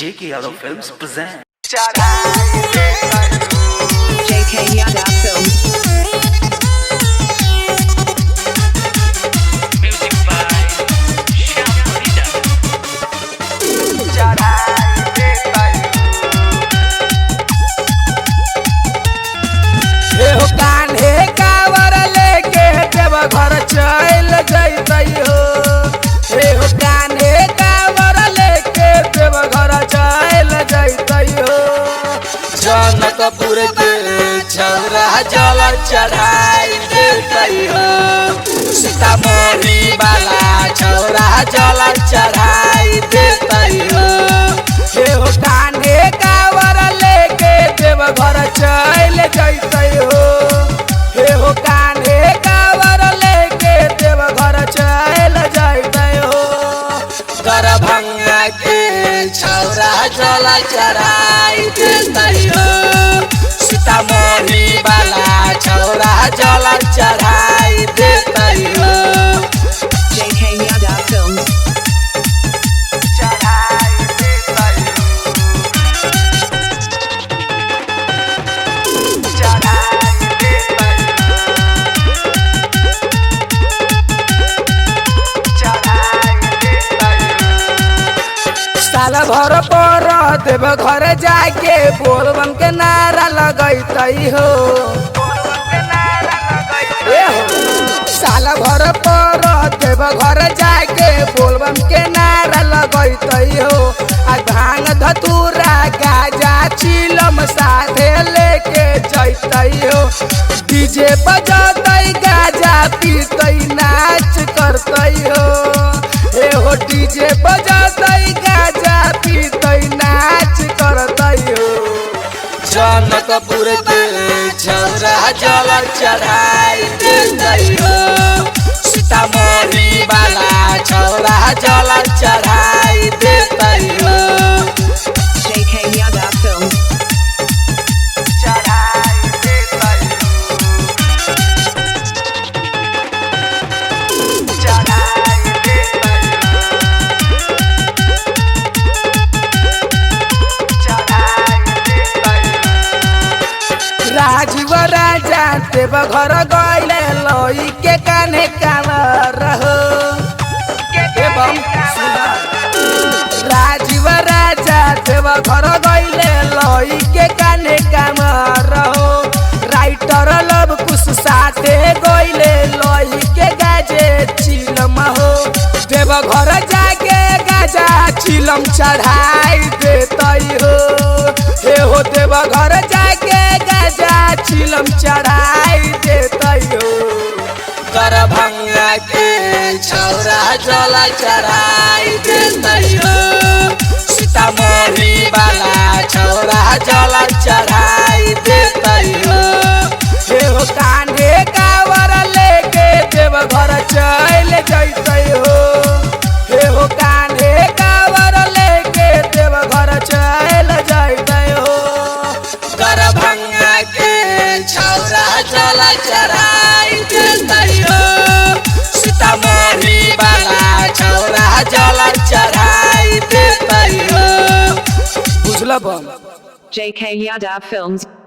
JK Yadav Films present JK Yadav Films. Music by Shyam Parida. हो कान्हे कावर लेके देव घर चल जइतई हो। हो कान्हे कावर लेके देव घर चल जइतई हो। जनकपुर के छौरा जल चढ़ाई देतई हो। सीतामढ़ी वाला छौरा जल चढ़ाई देतई हो। हो कान्हे कावर लेके देव घर चल जइतई हो। हो कान्हे कावर लेके देव घर चल जइतई हो। दरभंगा के छौरा जल चढ़ाई देतई हो। सीतामढ़ी वाला छौरा जल चढ़ाई देतई हो। JK Yadav Films. साल भर पर देव घर जाके बोलबम के नारा लगैतई हो। साल भर पर देव घर जाके बोलबम के नारा लगैतई हो। आ भांग धतूरा गाजा चिलम साथे लेके जइतई हो। डीजे बजतई गाजा पीतई नाच करतई हो। हो डीजे बजतई गाजा पीतई नाच करतई हो। जनकपुर के छौरा जल चढ़ाई देतई हो। सीतामढ़ी वाला छौरा जल चढ़ाई देतई हो। JK Yadav Films. राजीव राजा देव घर गइले लई के कान्हे कावर हो। राजीव राजा देव घर गइले लई के कान्हे कावर हो। राइटर लव कुछ साथे गइले लई के गाजे चिलम हो। देव घर जाके गाजा चिलम चढ़ाई देतई हो। हो देव घर जाके गाजा चिलम चढ़ाई देतई हो। दरभंगा के छौरा जल चढ़ाई देतई हो। सीतामढ़ी वाला छौरा जल चढ़ाई देतई हो। हो कान्हे कावर लेके देव घर चल जइतई हो। हो कान्हे कावर लेके देव घर चल जइतई हो। दरभंगा के छौरा जल चढ़ाई देतई हो। सीतामढ़ी वाला छौरा जल चढ़ाई देतई हो। बुझल बम। JK Yadav Films.